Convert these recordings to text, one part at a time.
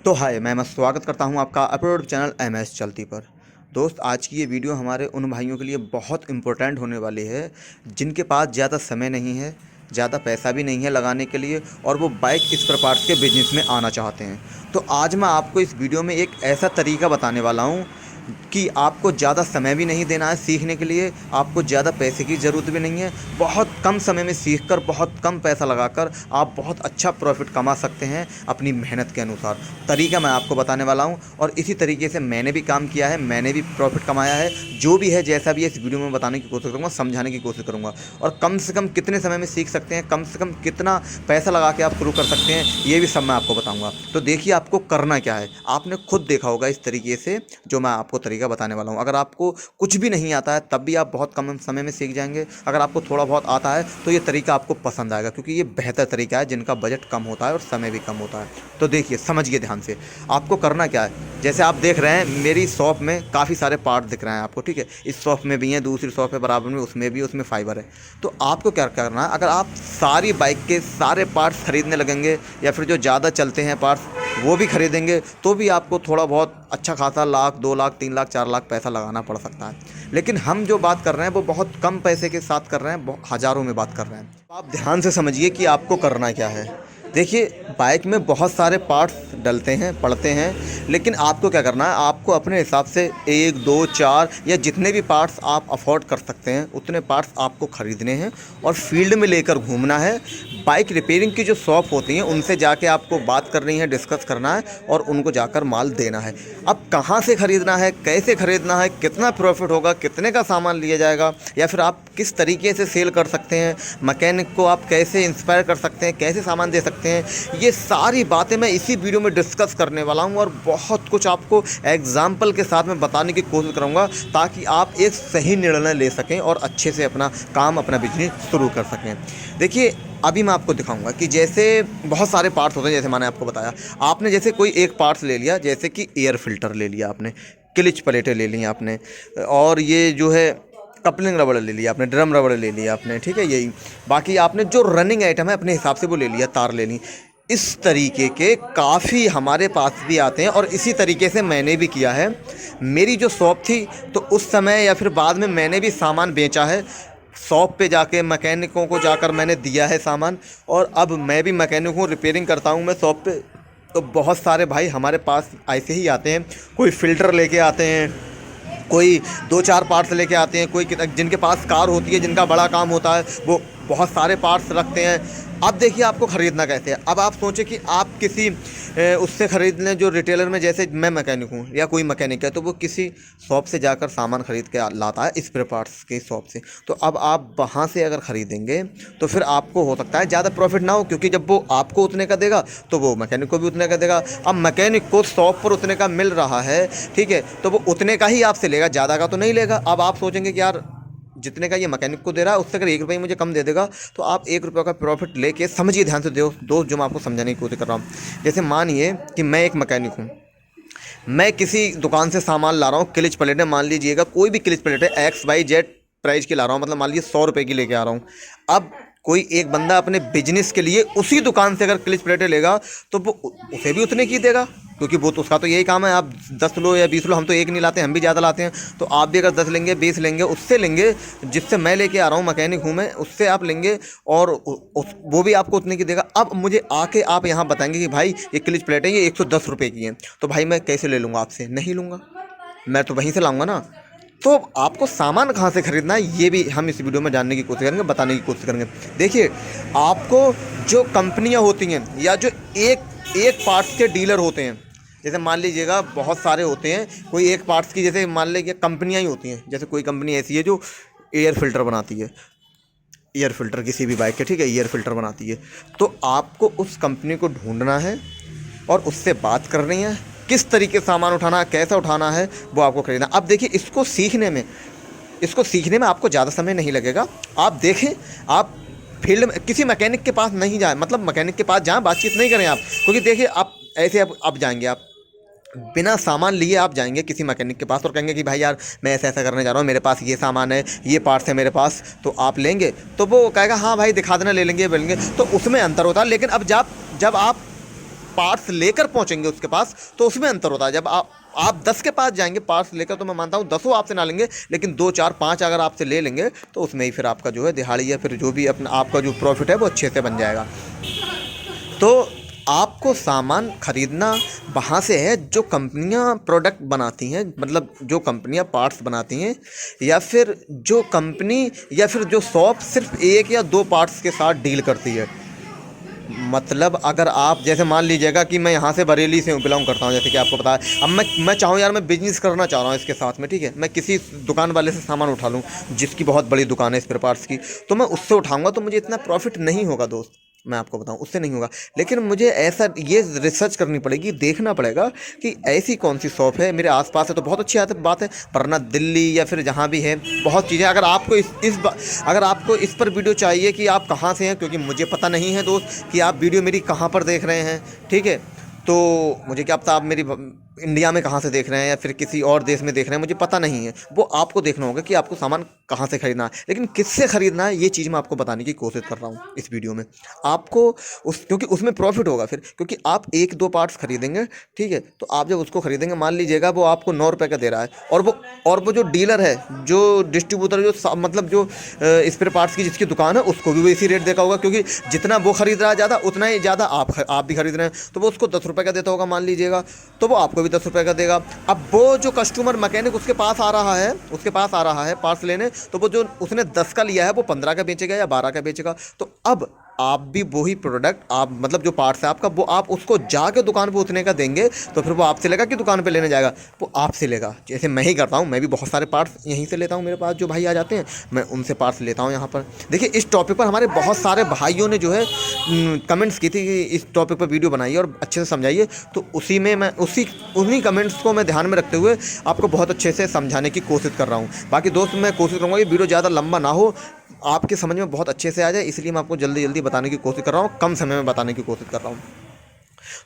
तो हाय, मैं स्वागत करता हूं आपका अपलोड चैनल एमएस चलती पर। दोस्त, आज की ये वीडियो हमारे उन भाइयों के लिए बहुत इम्पोर्टेंट होने वाली है जिनके पास ज़्यादा समय नहीं है, ज़्यादा पैसा भी नहीं है लगाने के लिए, और वो बाइक इस प्रकार के बिजनेस में आना चाहते हैं। तो आज मैं आपको इस वीडियो में एक ऐसा तरीका बताने वाला हूँ कि आपको ज़्यादा समय भी नहीं देना है सीखने के लिए, आपको ज़्यादा पैसे की ज़रूरत भी नहीं है। बहुत कम समय में सीखकर, बहुत कम पैसा लगाकर आप बहुत अच्छा प्रॉफिट कमा सकते हैं अपनी मेहनत के अनुसार। तरीका मैं आपको बताने वाला हूं, और इसी तरीके से मैंने भी काम किया है, मैंने भी प्रॉफिट कमाया है। जो भी है, जैसा भी है, इस वीडियो में बताने की कोशिश करूँगा, समझाने की कोशिश करूँगा। और कम से कम कितने समय में सीख सकते हैं, कम से कम कितना पैसा लगा के आप शुरू कर सकते हैं, ये भी सब मैं आपको बताऊँगा। तो देखिए, आपको करना क्या है। आपने खुद देखा होगा इस तरीके से जो मैं आपको तरीका बताने वाला हूँ। अगर आपको कुछ भी नहीं आता है तब भी आप बहुत कम समय में सीख जाएंगे। अगर आपको थोड़ा बहुत आता है तो ये तरीका आपको पसंद आएगा, क्योंकि ये बेहतर तरीका है जिनका बजट कम होता है और समय भी कम होता है। तो देखिए, समझिए ध्यान से। आपको करना क्या है, जैसे आप देख रहे हैं मेरी शॉप में काफ़ी सारे पार्ट दिख रहे हैं आपको, ठीक है। इस शॉप में भी हैं, दूसरी शॉप है बराबर में, उसमें भी, उसमें फाइबर है। तो आपको क्या करना है, अगर आप सारी बाइक के सारे पार्ट्स खरीदने लगेंगे या फिर जो ज़्यादा चलते हैं पार्ट्स वो भी खरीदेंगे, तो भी आपको थोड़ा बहुत अच्छा खासा लाख, 2 लाख, 3 लाख, 4 लाख पैसा लगाना पड़ सकता है। लेकिन हम जो बात कर रहे हैं वो बहुत कम पैसे के साथ कर रहे हैं, हज़ारों में बात कर रहे हैं। तो आप ध्यान से समझिए कि आपको करना क्या है। देखिए, बाइक में बहुत सारे पार्ट्स डलते हैं, पड़ते हैं, लेकिन आपको क्या करना है, आपको अपने हिसाब से 1, 2, 4 या जितने भी पार्ट्स आप अफोर्ड कर सकते हैं उतने पार्ट्स आपको ख़रीदने हैं और फील्ड में लेकर घूमना है। बाइक रिपेयरिंग की जो शॉप होती हैं उनसे जाके आपको बात करनी है, डिस्कस करना है और उनको जाकर माल देना है। अब कहाँ से ख़रीदना है, कैसे ख़रीदना है, कितना प्रॉफिट होगा, कितने का सामान लिया जाएगा, या फिर आप किस तरीके से सेल कर सकते हैं, मैकेनिक को आप कैसे इंस्पायर कर सकते हैं, कैसे सामान दे सकते हैं, ये सारी बातें मैं इसी वीडियो में डिस्कस करने वाला हूं। और बहुत कुछ आपको एग्जाम्पल के साथ में बताने की कोशिश करूंगा ताकि आप एक सही निर्णय ले सकें और अच्छे से अपना काम, अपना बिजनेस शुरू कर सकें। देखिए, अभी मैं आपको दिखाऊंगा कि जैसे बहुत सारे पार्ट्स होते हैं, जैसे मैंने आपको बताया। आपने जैसे कोई एक पार्ट्स ले लिया, जैसे कि एयर फिल्टर ले लिया आपने, क्लिच प्लेटें ले ली आपने, और ये जो है कपलिंग रबड़ ले लिया आपने, ड्रम रबड़ ले लिया आपने, ठीक है। यही बाकी आपने जो रनिंग आइटम है अपने हिसाब से वो ले लिया, तार ले ली। इस तरीके के काफ़ी हमारे पास भी आते हैं और इसी तरीके से मैंने भी किया है। मेरी जो शॉप थी तो उस समय या फिर बाद में मैंने भी सामान बेचा है। शॉप पे जाके मैकेनिकों को जाकर मैंने दिया है सामान, और अब मैं भी मैकेनिक हूँ, रिपेयरिंग करता हूँ मैं शॉप पे। तो बहुत सारे भाई हमारे पास ऐसे ही आते हैं, कोई फ़िल्टर लेके आते हैं, कोई 2-4 पार्ट्स लेके आते हैं, कोई जिनके पास कार होती है, जिनका बड़ा काम होता है, वो बहुत सारे पार्ट्स रखते हैं। अब देखिए, आपको ख़रीदना कैसे है। अब आप सोचें कि आप किसी उससे ख़रीद लें जो रिटेलर में, जैसे मैं मैकेनिक हूँ या कोई मैकेनिक है, तो वो किसी शॉप से जाकर सामान ख़रीद के लाता है, स्पेयर पार्ट्स के शॉप से। तो अब आप वहाँ से अगर ख़रीदेंगे तो फिर आपको हो सकता है ज़्यादा प्रॉफिट ना हो, क्योंकि जब वो आपको उतने का देगा तो वो मैकेनिक को भी उतने का देगा। अब मैकेनिक को शॉप पर उतने का मिल रहा है, ठीक है, तो वो उतने का ही आपसे लेगा, ज़्यादा का तो नहीं लेगा। अब आप सोचेंगे कि यार, जितने का ये मैकेनिक को दे रहा है उससे अगर 1 रुपये मुझे कम दे देगा तो आप 1 रुपये का प्रॉफिट लेके, समझिए ध्यान से दोस्त, जो मैं आपको समझाने की कोशिश कर रहा हूँ। जैसे मानिए कि मैं एक मैकेनिक हूँ, मैं किसी दुकान से सामान ला रहा हूँ, क्लिच प्लेटें, मान लीजिएगा कोई भी क्लिच प्लेट है, XYZ प्राइस की ला रहा हूँ, मतलब मान लीजिए 100 रुपये की लेके आ रहा हूँ। अब कोई एक बंदा अपने बिजनेस के लिए उसी दुकान से अगर क्लिच प्लेटें लेगा तो वो उसे भी उतने की देगा, क्योंकि वो तो उसका तो यही काम है। आप 10 लो या 20 लो, हम तो एक नहीं लाते, हम भी ज़्यादा लाते हैं। तो आप भी अगर 10 लेंगे, 20 लेंगे, उससे लेंगे जिससे मैं लेके आ रहा हूँ, मैकेनिक हूँ मैं, उससे आप लेंगे और वो भी आपको उतने की देगा। अब मुझे आके आप यहाँ बताएंगे कि भाई ये क्लिच प्लेटें ये 110 रुपये की हैं, तो भाई मैं कैसे ले लूँगा आपसे? नहीं लूँगा, मैं तो वहीं से लाऊँगा ना। तो आपको सामान कहाँ से ख़रीदना है ये भी हम इस वीडियो में जानने की कोशिश करेंगे, बताने की कोशिश करेंगे। देखिए, आपको जो कंपनियाँ होती हैं या जो एक पार्ट्स के डीलर होते हैं, जैसे मान लीजिएगा बहुत सारे होते हैं, कोई एक पार्ट्स की, जैसे मान लीजिए कंपनियाँ ही होती हैं। जैसे कोई कंपनी ऐसी है जो एयर फिल्टर बनाती है, एयर फिल्टर किसी भी बाइक के, ठीक है, एयर फिल्टर बनाती है। तो आपको उस कंपनी को ढूंढना है और उससे बात करनी है, किस तरीके से सामान उठाना है, कैसा उठाना है, वो आपको खरीदना। अब देखिए, इसको सीखने में आपको ज़्यादा समय नहीं लगेगा। आप देखें, आप फील्ड में किसी मैकेनिक के पास नहीं जाए, मतलब मैकेनिक के पास जाएँ, बातचीत नहीं करें आप, क्योंकि देखिए आप ऐसे अब जाएंगे, आप बिना सामान लिए आप जाएंगे किसी मैकेनिक के पास और कहेंगे कि भाई यार, मैं ऐसा ऐसा करने जा रहा हूँ, मेरे पास ये सामान है, ये पार्ट्स है मेरे पास, तो आप लेंगे? तो वो कहेगा हाँ भाई दिखा देना, ले लेंगे, ले लेंगे। तो उसमें अंतर होता है। लेकिन अब जब आप पार्ट्स लेकर पहुंचेंगे उसके पास तो उसमें अंतर होता है। जब आप 10 के पास जाएंगे पार्ट्स लेकर, तो मैं मानता हूँ 10 आपसे ना लेंगे, लेकिन 2 4 5 अगर आपसे ले लेंगे तो उसमें ही फिर आपका जो है दिहाड़ी या फिर जो भी अपना आपका जो प्रॉफिट है वो अच्छे से बन जाएगा। तो आपको सामान खरीदना वहाँ से है जो कंपनियाँ प्रोडक्ट बनाती हैं, मतलब जो कंपनियाँ पार्ट्स बनाती हैं, या फिर जो कंपनी या फिर जो शॉप सिर्फ 1 या 2 पार्ट्स के साथ डील करती है। मतलब अगर आप जैसे मान लीजिएगा कि मैं यहाँ से बरेली से बिलोंग करता हूँ, जैसे कि आपको पता है, अब मैं चाहूँ यार मैं बिजनेस करना चाह रहा हूँ इसके साथ में, ठीक है, मैं किसी दुकान वाले से सामान उठा लूँ जिसकी बहुत बड़ी दुकान है स्पेयर पार्ट्स की, तो मैं उससे उठाऊँगा तो मुझे इतना प्रॉफिट नहीं होगा दोस्त, मैं आपको बताऊं उससे नहीं होगा। लेकिन मुझे ऐसा ये रिसर्च करनी पड़ेगी, देखना पड़ेगा कि ऐसी कौन सी शॉप है मेरे आसपास है तो बहुत अच्छी बात है, वरना दिल्ली या फिर जहाँ भी है बहुत चीज़ें। अगर आपको अगर आपको इस पर वीडियो चाहिए कि आप कहाँ से हैं, क्योंकि मुझे पता नहीं है दोस्त कि आप वीडियो मेरी कहाँ पर देख रहे हैं, ठीक है, तो मुझे क्या पता आप मेरी इंडिया में कहाँ से देख रहे हैं या फिर किसी और देश में देख रहे हैं, मुझे पता नहीं है। वो आपको देखना होगा कि आपको सामान कहाँ से खरीदना है, लेकिन किससे खरीदना है ये चीज़ मैं आपको बताने की कोशिश कर रहा हूँ इस वीडियो में। आपको क्योंकि उसमें प्रॉफिट होगा फिर, क्योंकि आप 1-2 पार्ट्स खरीदेंगे, ठीक है, तो आप जब उसको खरीदेंगे, मान लीजिएगा वो आपको 9 रुपये का दे रहा है, और वो जो डीलर है, जो डिस्ट्रीब्यूटर, जो मतलब जो स्पेयर पार्ट्स की जिसकी दुकान है, उसको भी वो इसी रेट देखा होगा, क्योंकि जितना वो खरीद रहा है ज़्यादा, उतना ही ज़्यादा आप भी खरीद रहे हैं, तो वो उसको 10 रुपये का देता होगा मान लीजिएगा, तो वो आपको भी 10 रुपये का देगा। अब वो जो कस्टमर मैकेनिक उसके पास आ रहा है पार्ट्स लेने, तो वो जो उसने 10 का लिया है वो 15 का बेचेगा या 12 का बेचेगा। तो अब आप भी वही प्रोडक्ट, आप मतलब जो पार्ट्स है आपका, वो आप उसको जाके दुकान पे उतने का देंगे, तो फिर वो आपसे लेगा कि दुकान पे लेने जाएगा, वो आपसे लेगा। जैसे मैं ही करता हूँ, मैं भी बहुत सारे पार्ट्स यहीं से लेता हूँ, मेरे पास जो भाई आ जाते हैं मैं उनसे पार्ट्स लेता हूँ यहाँ पर। देखिए इस टॉपिक पर हमारे बहुत सारे भाइयों ने जो है कमेंट्स की थी कि इस टॉपिक पर वीडियो बनाइए और अच्छे से समझाइए, तो उसी में मैं उन्हीं कमेंट्स को मैं ध्यान में रखते हुए आपको बहुत अच्छे से समझाने की कोशिश कर रहा हूँ। बाकी दोस्त मैं कोशिश करूँगा कि वीडियो ज़्यादा लंबा ना हो, आपके समझ में बहुत अच्छे से आ जाए, इसलिए मैं आपको जल्दी जल्दी बताने की कोशिश कर रहा हूँ, कम समय में बताने की कोशिश कर रहा हूँ।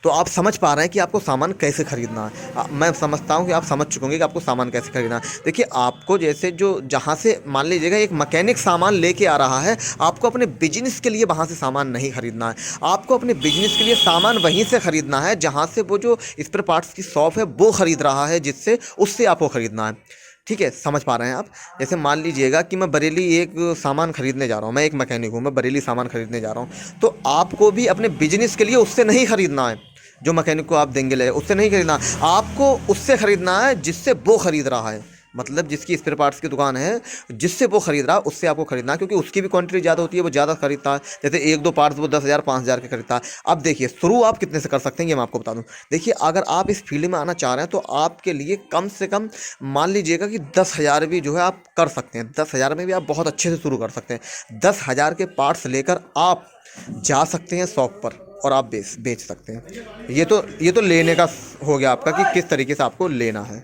तो आप समझ पा रहे हैं कि आपको सामान कैसे खरीदना है। मैं समझता हूँ कि आप समझ चुके होंगे कि आपको सामान कैसे खरीदना है। देखिए आपको जैसे जो जहाँ से मान लीजिएगा एक मैकेनिक सामान लेके आ रहा है, आपको अपने बिजनेस के लिए वहाँ से सामान नहीं खरीदना है, आपको अपने बिजनेस के लिए सामान वहीं से खरीदना है जहाँ से वो जो स्पेयर पार्ट्स की शॉप है वो खरीद रहा है, जिससे उससे आपको खरीदना है। ठीक है, समझ पा रहे हैं आप। जैसे मान लीजिएगा कि मैं बरेली एक सामान खरीदने जा रहा हूँ, मैं एक मैकेनिक हूँ, मैं बरेली सामान खरीदने जा रहा हूँ, तो आपको भी अपने बिजनेस के लिए उससे नहीं खरीदना है, जो मैकेनिक को आप देंगे ले उससे नहीं खरीदना, आपको उससे खरीदना है जिससे वो खरीद रहा है, मतलब जिसकी स्पेयर पार्ट्स की दुकान है, जिससे वो खरीद रहा है उससे आपको खरीदना है, क्योंकि उसकी भी क्वांटिटी ज़्यादा होती है, वो ज़्यादा खरीदता है। जैसे 1-2 पार्ट्स वो 10,000 5,000 के खरीदता है। अब देखिए शुरू आप कितने से कर सकते हैं ये मैं आपको बता दूं। देखिए अगर आप इस फील्ड में आना चाह रहे हैं तो आपके लिए कम से कम मान लीजिएगा कि 10,000 भी जो है आप कर सकते हैं, 10,000 में भी आप बहुत अच्छे से शुरू कर सकते हैं। 10,000 के पार्ट्स लेकर आप जा सकते हैं शॉप पर और आप बेच सकते हैं। ये तो लेने का हो गया आपका कि किस तरीके से आपको लेना है।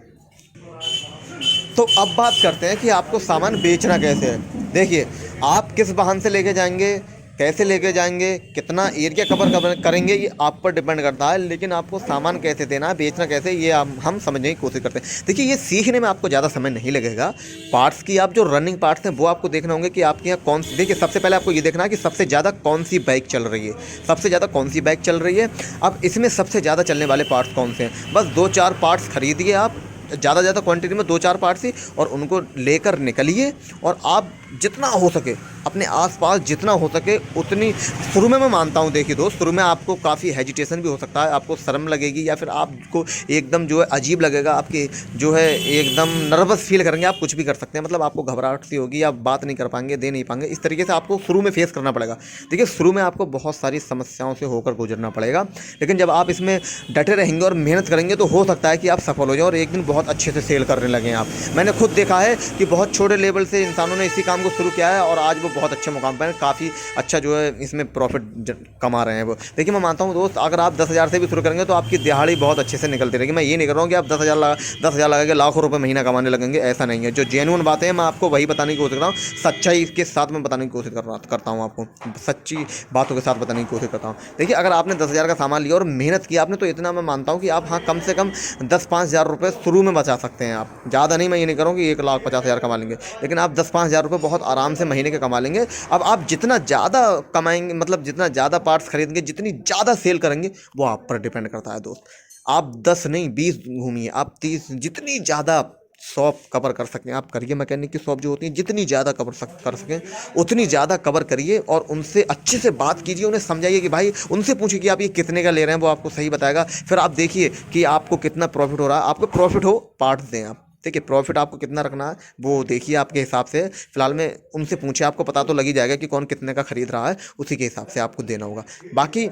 तो अब बात करते हैं कि आपको सामान बेचना कैसे है। देखिए आप किस वाहन से लेके जाएंगे, कैसे लेके जाएंगे, कितना एरिया कवर करेंगे, ये आप पर डिपेंड करता है, लेकिन आपको सामान कैसे देना है, बेचना कैसे, ये हम समझने की कोशिश करते हैं। देखिए ये सीखने में आपको ज़्यादा समय नहीं लगेगा। पार्ट्स की आप जो रनिंग पार्ट्स हैं वो आपको देखना होंगे कि आपके यहाँ कौन सी, देखिए सबसे पहले आपको ये देखना है कि सबसे ज़्यादा कौन सी बाइक चल रही है, सबसे ज़्यादा कौन सी बाइक चल रही है। अब इसमें सबसे ज़्यादा चलने वाले पार्ट्स कौन से हैं, बस 2-4 पार्ट्स खरीदिए आप, ज़्यादा क्वांटिटी में 2-4 पार्ट्स ही, और उनको लेकर निकलिए, और आप जितना हो सके अपने आसपास जितना हो सके उतनी, शुरू में मैं मानता हूँ, देखिए दोस्त शुरू में आपको काफ़ी हेजिटेशन भी हो सकता है, आपको शर्म लगेगी या फिर आपको एकदम जो है अजीब लगेगा, आपके जो है एकदम नर्वस फील करेंगे, आप कुछ भी कर सकते हैं, मतलब आपको घबराहट सी होगी, आप बात नहीं कर पाएंगे, दे नहीं पाएंगे, इस तरीके से आपको शुरू में फेस करना पड़ेगा। देखिए शुरू में आपको बहुत सारी समस्याओं से होकर गुजरना पड़ेगा, लेकिन जब आप इसमें डटे रहेंगे और मेहनत करेंगे तो हो सकता है कि आप सफल हो जाएं और एक दिन बहुत अच्छे से सेल करने लगें आप। मैंने खुद देखा है कि बहुत छोटे लेवल से इंसानों ने इसी काम को शुरू किया है और आज वो बहुत अच्छे मुकाम पर काफ़ी अच्छा जो है इसमें प्रॉफिट कमा रहे हैं वो। देखिए मैं मानता हूँ दोस्त, अगर आप 10,000 से भी शुरू करेंगे तो आपकी दिहाड़ी बहुत अच्छे से निकलती रहेगी। मैं ये नहीं कर रहा हूँ कि आप 10,000 लगा के लाखों रुपये महीना कमाने लगेंगे, ऐसा नहीं है। जो जेन्युइन बातें हैं मैं आपको वही बताने की कोशिश कर रहा हूँ, सच्चाई के साथ मैं बताने की कोशिश करता हूँ, आपको सच्ची बातों के साथ बताने की कोशिश करता हूँ। देखिए अगर आपने 10,000 का सामान लिया और मेहनत की आपने, तो इतना मैं मानता हूँ कि आप हाँ कम से कम 10-5 हज़ार रुपये शुरू में बचा सकते हैं आप, ज़्यादा नहीं। मैं ये नहीं करूँ कि 1,50,000 कमा लेंगे, लेकिन आप 10-5 हज़ार रुपये बहुत आराम से महीने के कमा लेंगे। अब आप जितना ज़्यादा कमाएंगे, मतलब जितना ज़्यादा पार्ट्स खरीदेंगे, जितनी ज़्यादा सेल करेंगे, वो आप पर डिपेंड करता है दोस्त। आप 10 नहीं 20 घूमिए, आप 30, जितनी ज़्यादा शॉप कवर कर सकें आप करिए। मैकेनिक की शॉप जो होती है जितनी ज़्यादा कर सकें उतनी ज़्यादा कवर करिए, और उनसे अच्छे से बात कीजिए, उन्हें समझाइए कि भाई, उनसे पूछिए कि आप ये कितने का ले रहे हैं, वो आपको सही बताएगा। फिर आप देखिए कि आपको कितना प्रॉफिट हो रहा है। आपको प्रॉफिट हो, पार्ट्स दें आप, ठीक है। प्रॉफिट आपको कितना रखना है वो देखिए आपके हिसाब से। फिलहाल में उनसे पूछिए, आपको पता तो लग ही जाएगा कि कौन कितने का खरीद रहा है, उसी के हिसाब से आपको देना होगा। बाकी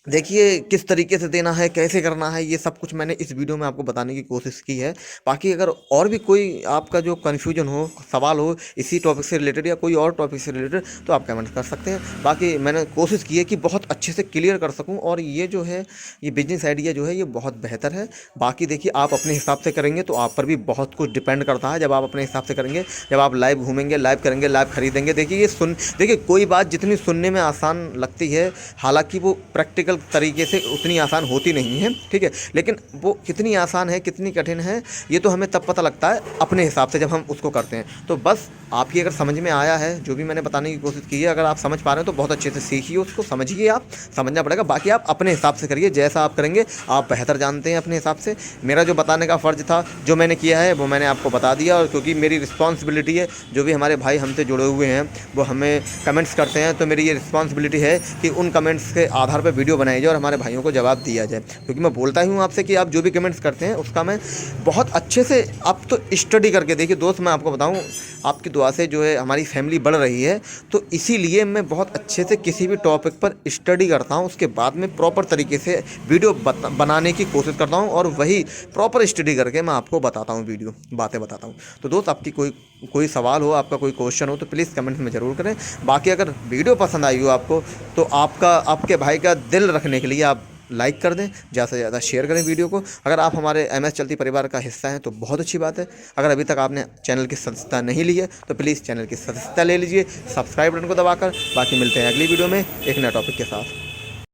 देखिए किस तरीके से देना है, कैसे करना है, ये सब कुछ मैंने इस वीडियो में आपको बताने की कोशिश की है। बाकी अगर और भी कोई आपका जो कन्फ्यूजन हो, सवाल हो इसी टॉपिक से रिलेटेड या कोई और टॉपिक से रिलेटेड, तो आप कमेंट कर सकते हैं। बाकी मैंने कोशिश की है कि बहुत अच्छे से क्लियर कर सकूं, और ये जो है ये बिजनेस आइडिया जो है ये बहुत बेहतर है। बाकी देखिए आप अपने हिसाब से करेंगे तो आप पर भी बहुत कुछ डिपेंड करता है। जब आप अपने हिसाब से करेंगे, जब आप लाइव घूमेंगे, लाइव करेंगे, लाइव खरीदेंगे, देखिए कोई बात जितनी सुनने में आसान लगती है, हालांकि वो प्रैक्टिकल तरीके से उतनी आसान होती नहीं है, ठीक है। लेकिन वो कितनी आसान है, कितनी कठिन है, ये तो हमें तब पता लगता है अपने हिसाब से, जब हम उसको करते हैं। तो बस आपकी अगर समझ में आया है जो भी मैंने बताने की कोशिश की है, अगर आप समझ पा रहे हो तो बहुत अच्छे से सीखिए उसको, समझिए, आप समझना पड़ेगा। बाकी आप अपने हिसाब से करिए, जैसा आप करेंगे आप बेहतर जानते हैं अपने हिसाब से। मेरा जो बताने का फ़र्ज़ था, जो मैंने किया है वो मैंने आपको बता दिया, और क्योंकि मेरी रिस्पॉन्सिबिलिटी है, जो भी हमारे भाई हमसे जुड़े हुए हैं वो हमें कमेंट्स करते हैं, तो मेरी ये रिस्पॉन्सिबिलिटी है कि उन कमेंट्स के आधार पर वीडियो बनाई जाए और हमारे भाइयों को जवाब दिया जाए। क्योंकि मैं बोलता ही हूँ आपसे कि आप जो भी कमेंट्स करते हैं उसका मैं बहुत अच्छे से, आप तो स्टडी करके देखिए दोस्त। मैं आपको बताऊँ, आपकी दुआ से जो है हमारी फैमिली बढ़ रही है, तो इसीलिए मैं बहुत अच्छे से किसी भी टॉपिक पर स्टडी करता हूँ, उसके बाद में प्रॉपर तरीके से वीडियो बनाने की कोशिश करता हूँ, और वही प्रॉपर स्टडी करके मैं आपको बताता हूँ, वीडियो बातें बताता हूँ। तो दोस्त आपकी कोई सवाल हो, आपका कोई क्वेश्चन हो, तो प्लीज़ कमेंट में ज़रूर करें। बाकी अगर वीडियो पसंद आई हो आपको, तो आपके भाई का दिल रखने के लिए आप लाइक कर दें, ज़्यादा से ज़्यादा शेयर करें वीडियो को। अगर आप हमारे MS चलती परिवार का हिस्सा हैं तो बहुत अच्छी बात है। अगर अभी तक आपने चैनल की सदस्यता नहीं ली है तो प्लीज़ चैनल की सदस्यता ले लीजिए, सब्सक्राइब बटन को दबाकर। बाकी मिलते हैं अगली वीडियो में एक नए टॉपिक के साथ।